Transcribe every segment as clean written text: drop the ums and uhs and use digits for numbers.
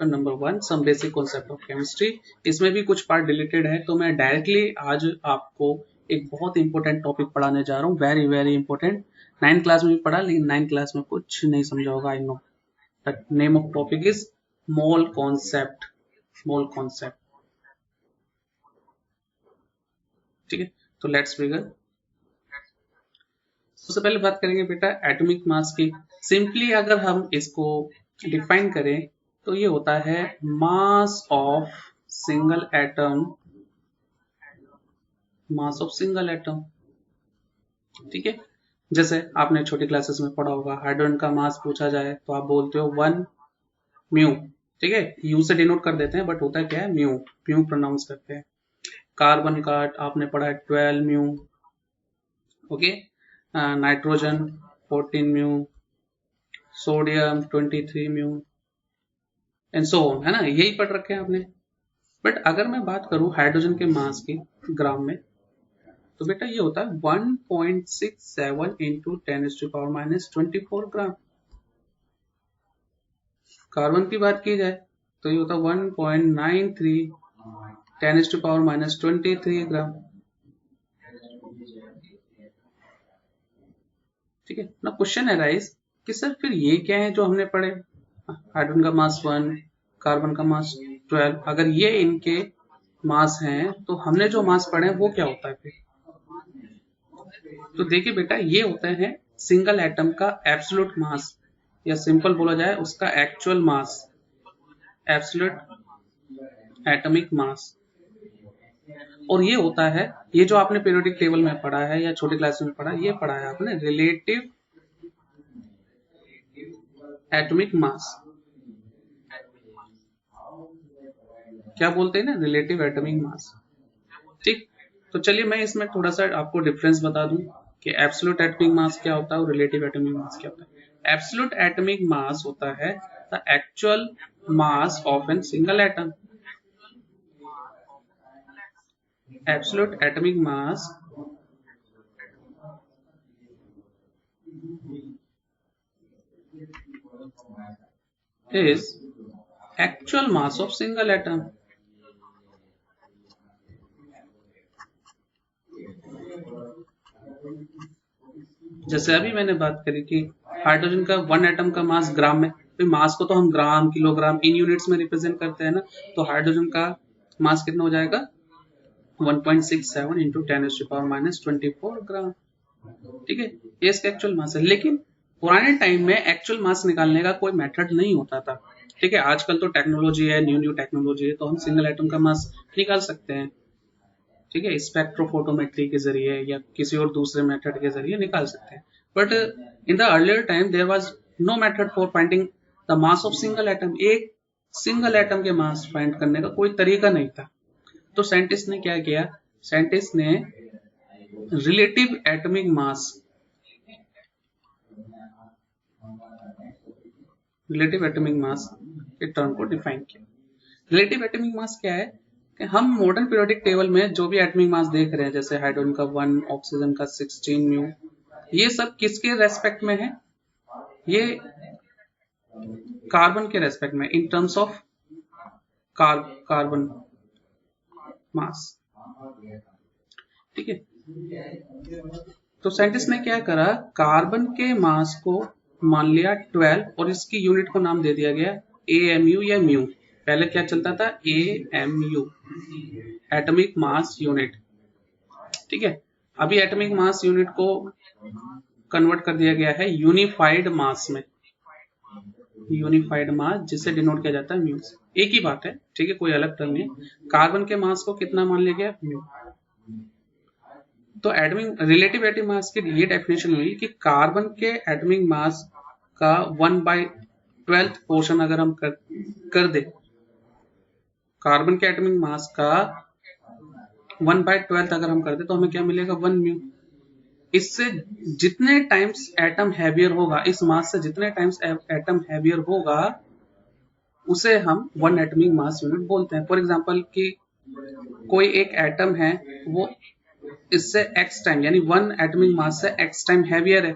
Chapter number 1 some basic concept of chemistry. इसमें भी कुछ पार्ट डिलीटेड है, तो मैं डायरेक्टली आज आपको एक बहुत इंपॉर्टेंट टॉपिक पढ़ाने जा रहा हूँ, very very important. 9th class में भी पढ़ा, लेकिन 9th क्लास में कुछ नहीं समझा होगा, I know. The name of topic is mole concept. Mole concept, ठीक है। तो लेट्स बिगिन। सबसे पहले बात करेंगे बेटा एटॉमिक मास की। सिंपली अगर हम इसको डिफाइन करें तो ये होता है mass of single atom, mass of single atom, ठीक है। जैसे आपने छोटी क्लासेस में पढ़ा होगा, हाइड्रोजन का मास पूछा जाए तो आप बोलते हो 1 म्यू, ठीक है। यू से डिनोट कर देते हैं, बट होता क्या है म्यू, म्यू प्रोनाउंस करते हैं। कार्बन का आपने पढ़ा है 12 mu, okay. Nitrogen 14 mu, sodium 23 mu and so on, है ना, यही पढ़ रखे हैं आपने। बट अगर मैं बात करूं हाइड्रोजन के मास की ग्राम में, तो बेटा ये होता है 1.67 इंटू 10⁻⁻24 ग्राम। कार्बन की बात की जाए तो ये होता है 1.93 10⁻⁻23 ग्राम, ठीक है ना। क्वेश्चन है राइज कि सर फिर ये क्या है जो हमने पढ़े, हाइड्रोजन का मास 1, कार्बन का मास 12, अगर ये इनके मास हैं तो हमने जो मास पढ़े हैं वो क्या होता है फिर। तो देखिए बेटा ये होता है सिंगल एटम का एब्सोल्यूट मास, या सिंपल बोला जाए उसका एक्चुअल मास, एब्सोल्यूट एटॉमिक मास। और ये होता है, ये जो आपने पीरियोडिक टेबल में पढ़ा है या छोटी क्लास में पढ़ा है, ये पढ़ा है आपने रिलेटिव एटॉमिक मास। क्या बोलते हैं ना, रिलेटिव एटॉमिक मास, ठीक। तो चलिए मैं इसमें थोड़ा सा आपको डिफरेंस बता दूं कि एब्सोल्यूट एटॉमिक मास क्या होता है और रिलेटिव एटॉमिक मास क्या होता है। एब्सोल्यूट एटॉमिक मास होता है the actual mass of an single atom. Absolute atomic mass is actual mass of single atom। जैसे अभी मैंने बात करी कि हाइड्रोजन का 1 एटम का मास ग्राम में, तो मास को तो हम ग्राम, किलोग्राम, इन यूनिट्स में रिप्रेजेंट करते हैं ना। तो हाइड्रोजन का मास कितना हो जाएगा 1.67 इंटू 10⁻⁻24 ग्राम, ठीक है। ये इसका एक्चुअल मास है। लेकिन पुराने टाइम में एक्चुअल मास निकालने का कोई मेथड नहीं होता था, ठीक है। आजकल तो टेक्नोलॉजी है, न्यू न्यू टेक्नोलॉजी है, तो हम सिंगल एटम का मास निकाल सकते हैं, ठीक है, स्पेक्ट्रोफोटोमेट्री के जरिए या किसी और दूसरे मेथड के जरिए निकाल सकते हैं। But in the earlier time there was no method for finding the mass of single atom. एक सिंगल एटम के मास फाइंड करने का कोई तरीका नहीं था। तो साइंटिस्ट ने क्या किया, साइंटिस्ट ने relative atomic mass, relative atomic mass के टर्म को डिफाइन किया। रिलेटिव एटॉमिक मास क्या है कि हम मॉडर्न पीरियोडिक टेबल में जो भी एटॉमिक मास देख रहे हैं, जैसे हाइड्रोजन का 1, ऑक्सीजन का 16 म्यू, ये सब किसके रेस्पेक्ट में है, ये कार्बन के रेस्पेक्ट में, इन टर्म्स ऑफ कार्बन मास, ठीक है। तो साइंटिस्ट ने क्या करा, कार्बन के मास को मान लिया 12 और इसकी यूनिट को नाम दे दिया गया AMU या म्यू। पहले क्या चलता था, AMU, एटॉमिक मास यूनिट, ठीक है। अभी एटॉमिक मास यूनिट को कन्वर्ट कर दिया गया है यूनिफाइड मास में, यूनिफाइड मास जिसे डिनोट किया जाता है म्यू से। एक ही बात है, ठीक है, कोई अलग टर्म नहीं। कार्बन के मास को कितना मान लिया गया, म्यू। तो एटॉमिक रिलेटिव एटॉमिक मास की ये डेफिनेशन हुई कि कार्बन के एटॉमिक मास का 1/12 पोर्शन अगर हम कर दे, कार्बन के एटॉमिक मास का 1/12 अगर हम कर दे तो हमें क्या मिलेगा, 1 म्यू। इससे जितने टाइम्स एटम हैवियर होगा, इस मास से जितने टाइम्स एटम हैवियर होगा, उसे हम 1 एटॉमिक मास यूनिट बोलते हैं। फॉर एग्जांपल कि कोई एक एटम है, वो इससे x टाइम यानी 1 एटॉमिक मास से x टाइम हैवियर है,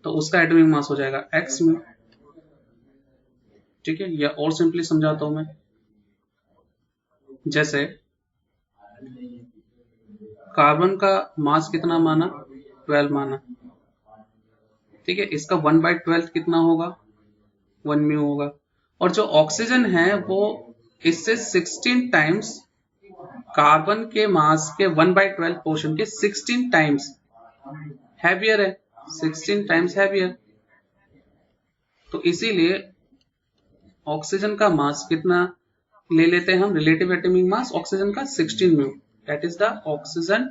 तो उसका एटॉमिक मास हो जाएगा x म्यू। ठीक है, या और सिंपली समझाता हूं मैं, जैसे कार्बन का मास कितना माना, 12 माना, ठीक है, इसका 1/12 कितना होगा, 1 म्यू होगा। और जो ऑक्सीजन है वो इससे 16 टाइम्स कार्बन के मास के 1/12 पोर्शन के 16 टाइम्स हैवियर है, 16 टाइम्स हैवियर। तो इसीलिए ऑक्सीजन का मास कितना ले लेते हैं हम, रिलेटिव एटॉमिक मास ऑक्सीजन का 16 mu, that is the oxygen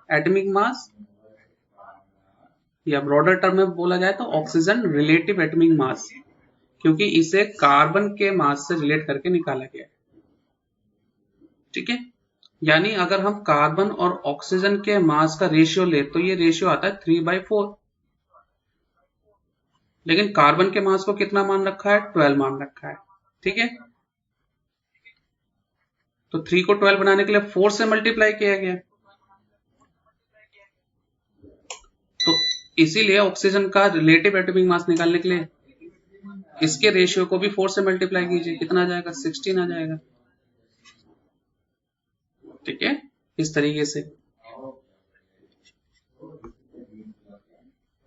atomic mass, या ब्रॉडर टर्म में बोला जाए तो ऑक्सीजन रिलेटिव एटॉमिक मास, क्योंकि इसे कार्बन के मास से रिलेट करके निकाला गया है। ठीक है, यानी अगर हम कार्बन और ऑक्सीजन के मास का रेशियो ले तो ये रेशियो आता है 3/4, लेकिन कार्बन के मास को कितना मान रखा है, 12 मान रखा है। ठीक है, तो 3 को 12 बनाने के लिए 4 से मल्टीप्लाई किया गया, तो इसीलिए ऑक्सीजन का रिलेटिव एटॉमिक मास निकालने के लिए इसके रेशियो को भी 4 से मल्टीप्लाई कीजिए, कितना आ जाएगा, 16 आ जाएगा। ठीक है, इस तरीके से।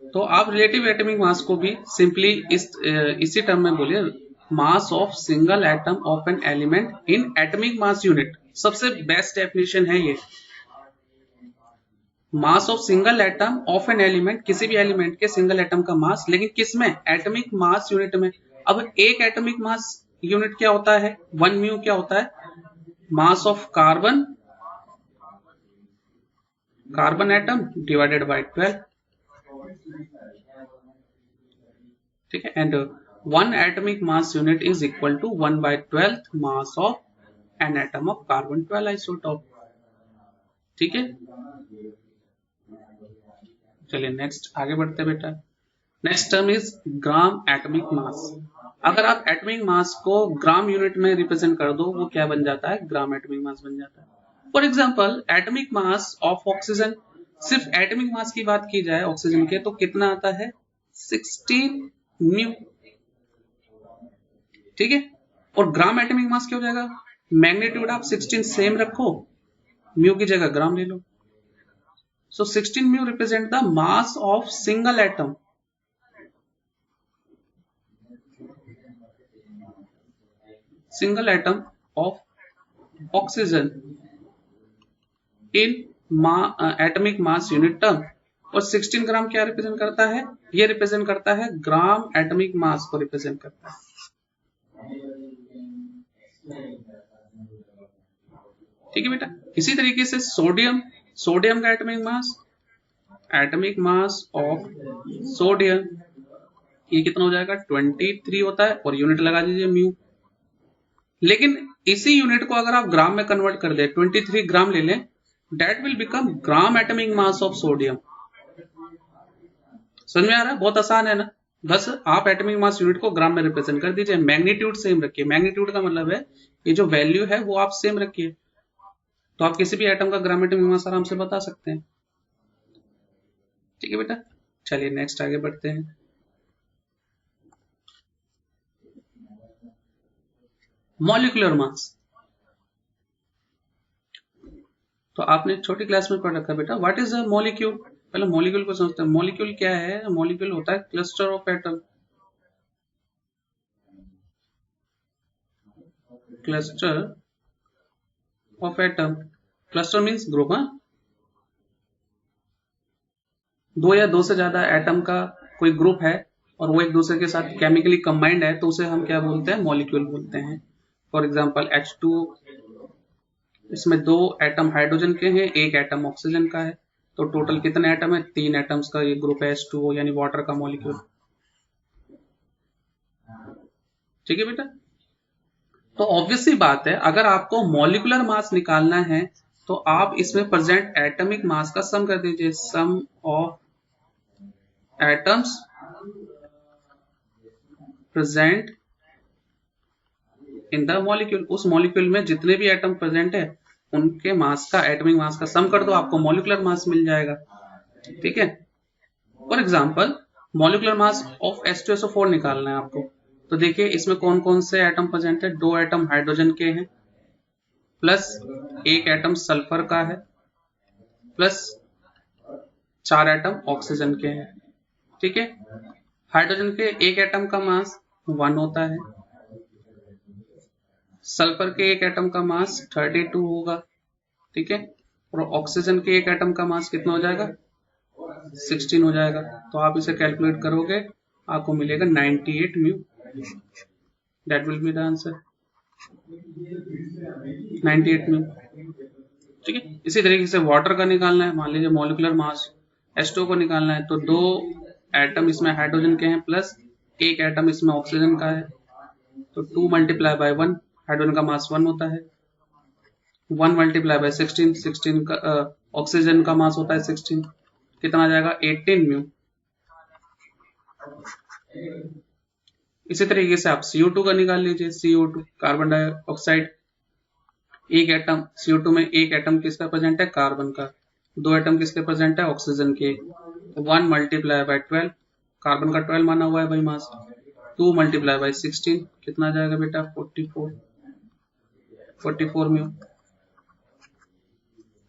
तो आप रिलेटिव एटॉमिक मास को भी सिंपली इसी टर्म में बोलिए, मास of single atom of an element in atomic mass unit. सबसे बेस्ट डेफिनेशन है ये, मास of single atom of an element, किसी भी एलिमेंट के सिंगल एटम का मास, लेकिन किसमें, एटॉमिक मास यूनिट में। अब एक एटॉमिक मास यूनिट क्या होता है, 1 म्यू क्या होता है, mass of carbon, carbon atom divided by 12। ठीक है, and 1 atomic mass unit is equal to 1/12 mass of an atom of carbon 12 isotope. ठीक है, चलिए नेक्स्ट आगे बढ़ते बेटा। Next term is gram atomic mass. अगर आप एटॉमिक मास को ग्राम यूनिट में रिप्रेजेंट कर दो, वो क्या बन जाता है, ग्राम एटॉमिक मास बन जाता है। For example atomic mass of oxygen, सिर्फ एटॉमिक मास की बात की जाए ऑक्सीजन के तो कितना आता है, 16 म्यू। ठीक है, और ग्राम एटॉमिक मास क्या हो जाएगा, मैग्नीट्यूड आप 16 सेम रखो, म्यू की जगह ग्राम ले लो। So 16 mu represent the mass of single atom. Single atom of oxygen in atomic mass unit term. और 16 ग्राम क्या रिप्रेजेंट करता है, ये रिप्रेजेंट करता है ग्राम एटॉमिक मास को रिप्रेजेंट करता है। ठीक है बेटा, इसी तरीके से सोडियम, सोडियम का एटॉमिक मास ऑफ सोडियम ये कितना हो जाएगा, 23 होता है, और यूनिट लगा दीजिए म्यू। लेकिन इसी यूनिट को अगर आप ग्राम में कन्वर्ट कर दे, 23 ग्राम ले लें, that will become gram atomic mass of sodium. समझ में आ रहा है, बहुत आसान है ना। बस आप एटॉमिक मास यूनिट को ग्राम में रिप्रेजेंट कर दीजिए, मैग्नीट्यूड सेम रखिए। मैग्नीट्यूड का मतलब है ये जो वैल्यू है वो आप सेम रखिए, तो आप किसी भी एटम का ग्राम एटॉमिक मास आराम से बता सकते हैं। ठीक है बेटा, चलिए नेक्स्ट आगे बढ़ते हैं। मॉलिक्यूलर मास, तो आपने छोटी क्लास में पढ़ रखा है बेटा, व्हाट इज अ मॉलिक्यूल। पहले मॉलिक्यूल को समझते हैं। मॉलिक्यूल क्या है, मॉलिक्यूल होता है cluster of atom, cluster of atom, cluster means group. हाँ, दो या दो से ज्यादा एटम का कोई ग्रुप है और वो एक दूसरे के साथ केमिकली कंबाइंड है, तो उसे हम क्या बोलते हैं, मॉलिक्यूल बोलते हैं। फॉर एग्जांपल H2, इसमें 2 एटम हाइड्रोजन के हैं, 1 एटम ऑक्सीजन का है, तो टोटल कितने एटम है, 3 एटम्स का ये ग्रुप है H2O, यानी वाटर का मॉलिक्यूल। ठीक है बेटा, तो ऑब्वियस सी बात है, अगर आपको मॉलिक्यूलर मास निकालना है तो आप इसमें प्रेजेंट एटॉमिक मास का सम कर दीजिए, sum of atoms present in the molecule. उस मॉलिक्यूल में जितने भी एटम प्रेजेंट है उनके मास का, एटॉमिक मास का सम कर दो, आपको मॉलिक्यूलर मास मिल जाएगा। ठीक है, for example molecular mass of H2SO4 निकालना है आपको, तो देखिए इसमें कौन कौन से एटम प्रेजेंट है, 2 एटम हाइड्रोजन के हैं, प्लस 1 एटम सल्फर का है, प्लस 4 एटम ऑक्सीजन के हैं। ठीक है, हाइड्रोजन के 1 एटम का मास 1 होता है, सल्फर के 1 एटम का मास 32 होगा। ठीक है, और ऑक्सीजन के 1 एटम का मास कितना हो जाएगा, 16 हो जाएगा। तो आप इसे कैलकुलेट करोगे, आपको मिलेगा 98 mu. That will be the answer, 98 mu. ठीक है, इसी तरीके से वाटर का निकालना है, मान लीजिए मॉलिक्यूलर मास H2 को निकालना है, तो 2 एटम इसमें हाइड्रोजन के हैं, प्लस 1 एटम इसमें ऑक्सीजन का है, तो 2 मल्टीप्लाई बाय 1, हाइड्रोजन का मास 1 होता है, 1 मल्टीप्लाई बाय 16, 16 का ऑक्सीजन का मास होता है 16, कितना आ जाएगा 18 म्यू। इसी तरीके से आप CO2 का निकाल लीजिए, CO2 carbon dioxide, 1 atom CO2 में 1 एटम किसका प्रेजेंट है, कार्बन का, 2 एटम किसके प्रेजेंट है, ऑक्सीजन के, 1 मल्टीप्लाई बाय 12, कार्बन का 12 माना हुआ है भाई मास, 2 मल्टीप्लाई बाय 16, कितना आ जाएगा बेटा 44 म्यू।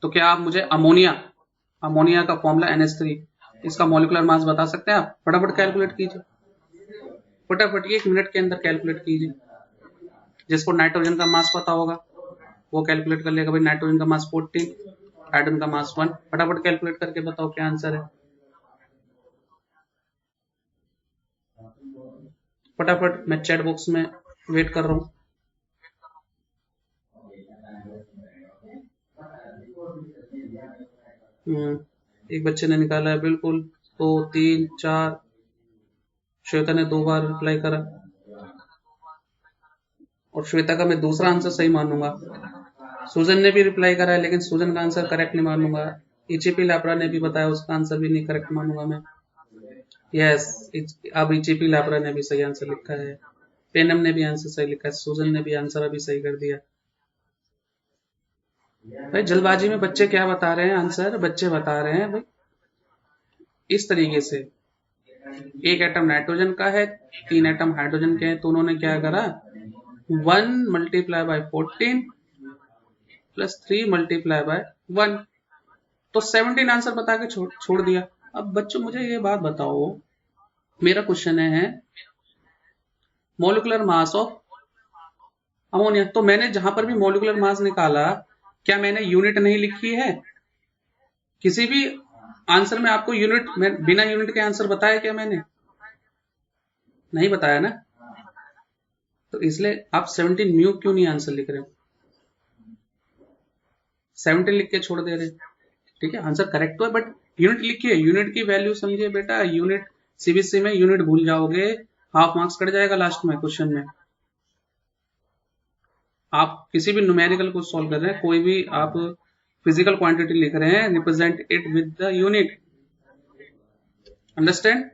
तो क्या आप मुझे अमोनिया का फॉर्मूला NH3, इसका मॉलिक्यूलर मास बता सकते हैं आप? फटाफट कैलकुलेट कीजिए, फटाफट 1 मिनट के अंदर कैलकुलेट कीजिए। जिसको नाइट्रोजन का मास पता होगा वो कैलकुलेट कर लेगा, भाई नाइट्रोजन का मास 14, हाइड्रोजन का मास 1। फटाफट कैलकुलेट करके बताओ क्या आंसर है, फटाफट, मैं चैट बॉक्स में वेट कर रहा हूँ। एक बच्चे ने निकाला है, बिल्कुल, 2 3 4, श्वेता ने 2 बार रिप्लाई करा, और श्वेता का मैं दूसरा आंसर सही मानूंगा। सुजन ने भी रिप्लाई करा है, लेकिन सुजन का आंसर करेक्ट नहीं मानूंगा। इचिपी लापरा ने भी बताया, उसका आंसर भी नहीं करेक्ट मानूंगा मैं। यस, अब इचिपी लापरा ने भी सही आंसर लिखा है, पेनम ने भी आंसर सही लिखा है, सुजन ने भी आंसर अभी सही कर दिया। भाई जल्दबाजी में बच्चे क्या बता रहे हैं, आंसर बच्चे बता रहे हैं भाई इस तरीके से, 1 एटम नाइट्रोजन का है, 3 एटम हाइड्रोजन के हैं, तो उन्होंने क्या करा, 1 multiply by 14 plus 3 multiply by 1, तो 17 आंसर बता के छोड़ दिया। अब बच्चों मुझे ये बात बताओ, मेरा क्वेश्चन है मॉलिक्यूलर मास ऑफ अमोनिया, तो मैंने जहां पर भी मॉलिक्यूलर मास निकाला, क्या मैंने यूनिट नहीं लिखी है? किसी भी आंसर में आपको यूनिट, बिना यूनिट के आंसर बताया क्या मैंने? नहीं बताया ना, तो इसलिए आप 17 म्यू क्यों नहीं आंसर लिख रहे हो, 17 लिख के छोड़ दे रहे। ठीक है, आंसर करेक्ट तो है, बट यूनिट लिखिए, यूनिट की वैल्यू समझिए बेटा। यूनिट सीबीएसई में यूनिट भूल जाओगे, हाफ मार्क्स कट जाएगा लास्ट में क्वेश्चन में। आप किसी भी न्यूमेरिकल को सॉल्व कर रहे हैं, कोई भी आप फिजिकल क्वांटिटी लिख रहे हैं, represent it with the unit, understand?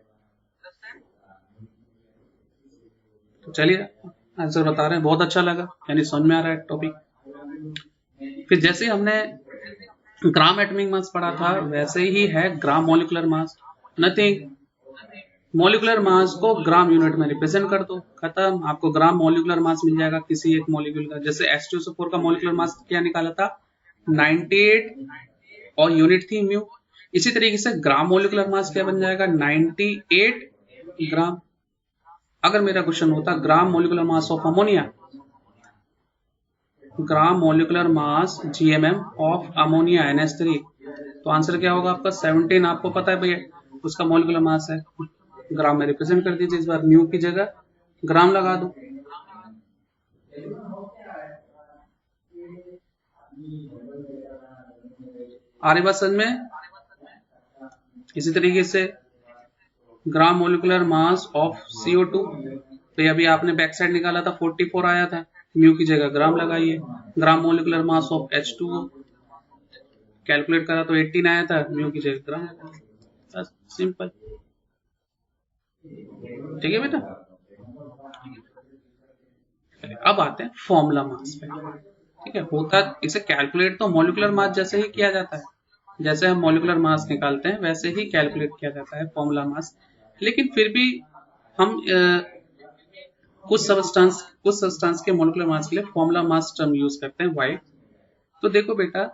तो चलिए आंसर बता रहे हैं, बहुत अच्छा लगा, यानी समझ में आ रहा है टॉपिक। फिर जैसे हमने ग्राम एटॉमिक मास पढ़ा था, वैसे ही है gram molecular mass. Nothing, molecular mass को ग्राम यूनिट में रिप्रेजेंट कर दो, खत्म, आपको ग्राम मॉलिक्यूलर मास मिल जाएगा किसी एक मॉलिक्यूल का। जैसे H2SO4 का मॉलिक्यूलर मास क्या निकाला था, 98, और यूनिट थी म्यू। इसी तरीके से ग्राम मॉलिक्यूलर मास क्या बन जाएगा, 98 ग्राम। अगर मेरा क्वेश्चन होता gram molecular mass of ammonia, gram molecular mass GMM of ammonia NH3, तो आंसर क्या होगा आपका 17। आपको पता है भैया उसका मॉलिक्यूलर मास है, ग्राम में रिप्रेजेंट कर दीजिए, इस बार म्यू की जगह ग्राम लगा दो। आ रही बात समझ में? इसी तरीके से gram molecular mass of CO2, तो अभी आपने बैक साइड निकाला था 44 आया था, म्यू की जगह ग्राम लगाइए। Gram molecular mass of H2O calculate करा तो 18 आया था, म्यू की जगह ग्राम लगाइए, सिंपल। ठीक है बेटा, अब आते हैं फॉर्मूला मास पे। ठीक है, होता इसे कैलकुलेट तो मॉलिक्यूलर मास जैसे ही किया जाता है, जैसे हम मॉलिक्यूलर मास निकालते हैं वैसे ही कैलकुलेट किया जाता है फॉर्मूला मास। लेकिन फिर भी हम कुछ सब्सटेंस के मोलिकुलर मास के लिए फॉर्मूला मास टर्म यूज करते हैं वाई। तो देखो बेटा,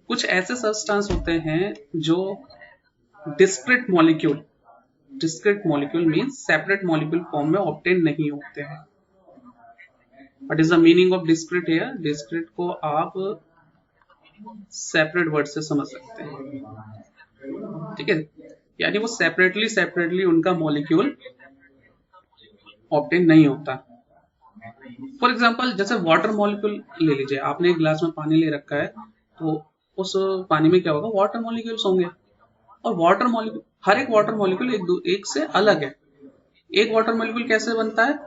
कुछ ऐसे सब्सटेंस होते हैं जो discrete molecule means separate molecule form में ऑब्टेन नहीं होते हैं। What is the meaning of discrete here? Discrete को आप सेपरेट वर्ड से समझ सकते हैं, ठीक है, यानी वो सेपरेटली उनका मॉलिक्यूल ऑब्टेन नहीं होता। फॉर एग्जाम्पल जैसे वाटर मॉलिक्यूल ले लीजिए, आपने एक गिलास में पानी ले रखा है, तो उस पानी में क्या होगा, वाटर मॉलिक्यूल्स होंगे। और वाटर मॉलिक्यूल, हर एक वाटर मॉलिक्यूल एक से अलग है। एक वाटर मॉलिक्यूल कैसे बनता है?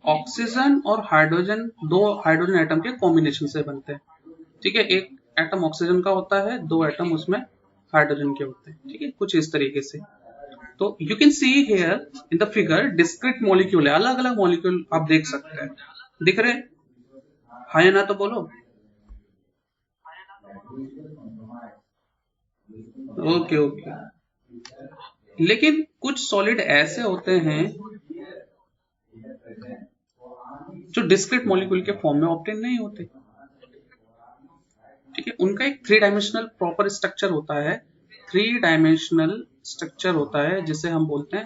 ऑक्सीजन और हाइड्रोजन, दो हाइड्रोजन एटम के कॉम्बिनेशन से बनते हैं, ठीक है। एक एटम ऑक्सीजन का होता है, दो एटम उसमें हाइड्रोजन के होते हैं, ठीक है, कुछ इस तरीके से। तो you can see here in the figure discrete molecule है, अलग अलग मॉलिक्यूल आप देख सकते हैं। दिख रहे? हाँ या ना तो बोलो। Okay okay. लेकिन कुछ सॉलिड ऐसे होते हैं जो डिस्क्रीट मॉलिक्यूल के फॉर्म में ऑब्टेन नहीं होते, ठीक है। उनका एक थ्री डायमेंशनल प्रॉपर स्ट्रक्चर होता है, जिसे हम बोलते हैं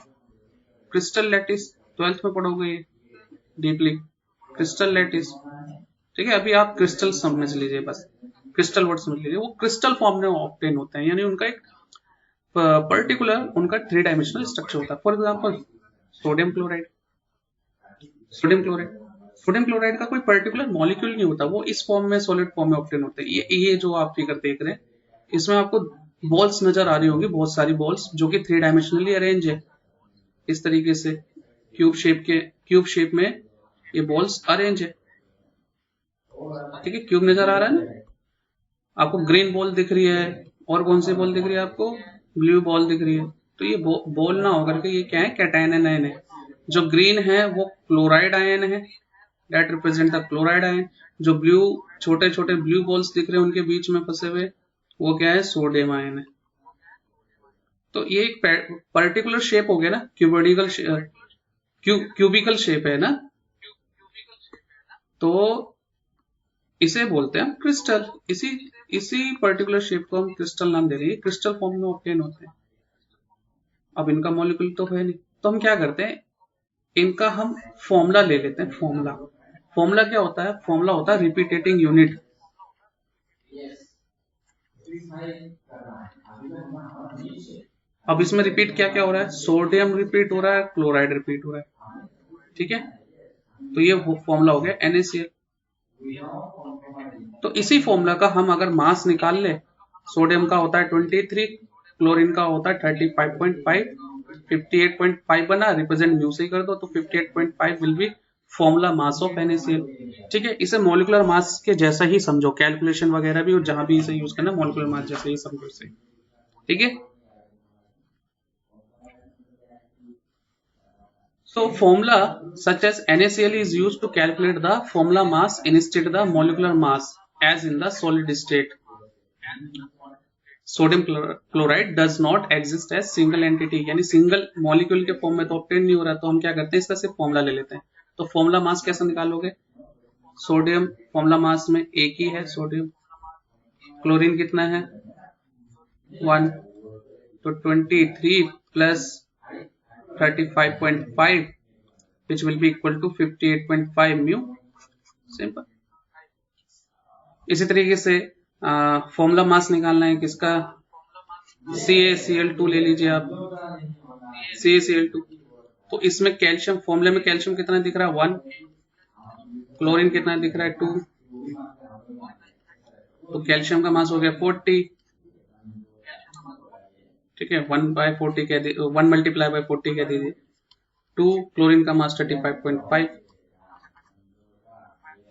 क्रिस्टल लैटिस। 12th में पढ़ोगे ये डीपली, क्रिस्टल लैटिस, ठीक है। अभी आप क्रिस्टल समझ लीजिए, बस क्रिस्टल वर्ड समझ लीजिए। वो क्रिस्टल फॉर्म में ऑब्टेन होते हैं, यानी उनका एक पर्टिकुलर उनका थ्री डायमेंशनल स्ट्रक्चर होता है। फॉर एग्जांपल सोडियम क्लोराइड का कोई पर्टिकुलर मॉलिक्यूल नहीं होता, वो इस फॉर्म में, सॉलिड फॉर्म में ऑब्टेन होते हैं। ये जो आप फिगर देख रहे हैं, इसमें आपको बॉल्स नजर आ रही होंगी, बहुत सारी बॉल्स जो कि थ्री डायमेंशनली अरेंज है, इस तरीके से क्यूब शेप में ये बॉल्स अरेंज है, ठीक है। क्यूब नजर आ रहा है ना आपको, ग्रीन बॉल दिख रही है, और कौन सी बॉल दिख रही है आपको? ब्लू बॉल दिख रही है। तो ये बॉल ना होकर के ये क्या है? कैटायन आयन है। जो ग्रीन है वो क्लोराइड आयन है, that represent the chloride ion. जो ब्लू, छोटे छोटे ब्लू बॉल्स दिख रहे हैं उनके बीच में फंसे हुए, वो क्या है? सोडियम आयन है। तो ये एक पर्टिकुलर शेप हो गया ना, क्यूबिकल शेप है ना, तो इसे बोलते हैं क्रिस्टल। इसी पर्टिकुलर शेप को हम क्रिस्टल नाम दे रहे हैं, क्रिस्टल फॉर्म में ऑब्टेन होते हैं। अब इनका मॉलिक्यूल तो है नहीं, तो हम क्या करते हैं, इनका हम फॉर्मूला ले लेते हैं। फॉर्मूला क्या होता है? फॉर्मूला होता है रिपीटेटिंग यूनिट। अब इसमें रिपीट क्या क्या हो रहा है? सोडियम रिपीट हो रहा है, क्लोराइड रिपीट हो रहा है, ठीक है। तो ये फॉर्मूला हो गया NaCl। तो इसी फॉर्मूला का हम अगर मास निकाल ले, सोडियम का होता है 23, क्लोरीन का होता है 35.5, 58.5 बना, रिप्रेजेंट म्यू से कर दो, तो 58.5 will be formula mass of NaCl, ठीक है। इसे मॉलिक्यूलर मास के जैसा ही समझो, कैलकुलेशन वगैरह भी, और जहां भी इसे यूज करना मॉलिक्यूलर मास जैसे ही समझो इसे, ठीक है। So formula such as NaCl is used to calculate the formula mass instead the molecular mass as in the solid state. Sodium chloride does not exist as single entity, यानी single molecule के form में तो obtain नहीं हो रहा, तो हम क्या करते हैं, इसका सिर्फ फॉर्मूला ले लेते हैं। तो फॉर्मूला मास कैसे निकालोगे? सोडियम फॉर्मूला मास में एक ही है सोडियम, क्लोरीन कितना है? 1, तो 23 plus 35.5 which will be equal to 58.5 mu, simple. इसी तरीके से फॉर्मूला मास निकालना है किसका? CaCl2 ले लीजिए आप, CaCl2। तो इसमें कैल्शियम, फॉर्मूले में कैल्शियम कितना दिख रहा है? 1, क्लोरीन कितना दिख रहा है? 2, तो कैल्शियम का मास हो गया 40, ठीक है। 1/40 कह दीजिए, 1 मल्टीप्लाई बाय 40 कह दीजिए। 2, क्लोरीन का मास 35.5,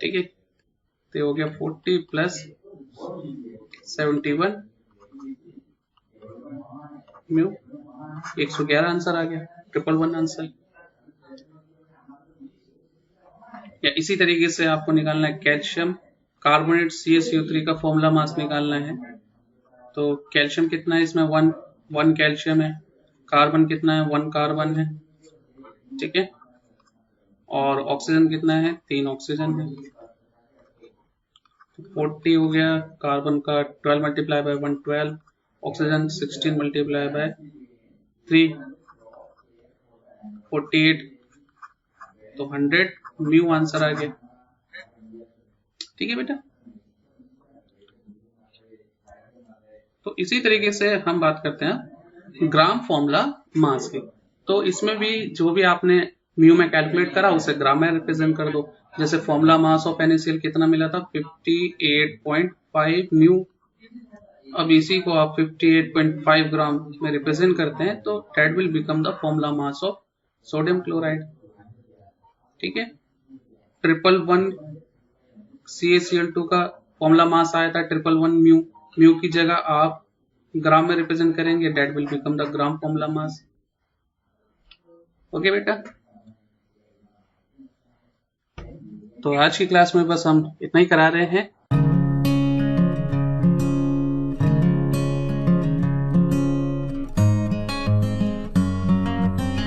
ठीक है। तो हो गया 40 प्लस 71 म्यू, 111 आंसर आ गया, 111 आंसर। या इसी तरीके से आपको निकालना है कैल्शियम कार्बोनेट CaCO3 का फॉर्मूला मास निकालना है। तो कैल्शियम कितना है इसमें? 1 कैल्शियम है, कार्बन कितना है? 1 कार्बन है, ठीक है। और ऑक्सीजन कितना है, 3 ऑक्सीजन है। 40 हो गया, कार्बन का 12 multiply by 1 12, oxygen 16 multiply by 3 48, तो 100 म्यू आंसर आ गया। ठीक है बेटा। तो इसी तरीके से हम बात करते हैं ग्राम फॉर्मूला मास की। तो इसमें भी जो भी आपने म्यू में कैलकुलेट करा उसे ग्राम में रिप्रेजेंट कर दो। जैसे फॉर्मूला मास ऑफ NaCl कितना मिला था, 58.5 म्यू। अब इसी को आप 58.5 ग्राम में रिप्रेजेंट करते हैं तो that will become the formula mass of sodium chloride. ठीक है। 111 CaCl2 का फॉर्मूला मास आया था 111 म्यू। म्यू की जगह आप ग्राम में रिप्रेजेंट करेंगे, that will become the gram formula mass. Okay बेटा। तो आज की क्लास में बस हम इतना ही करा रहे हैं।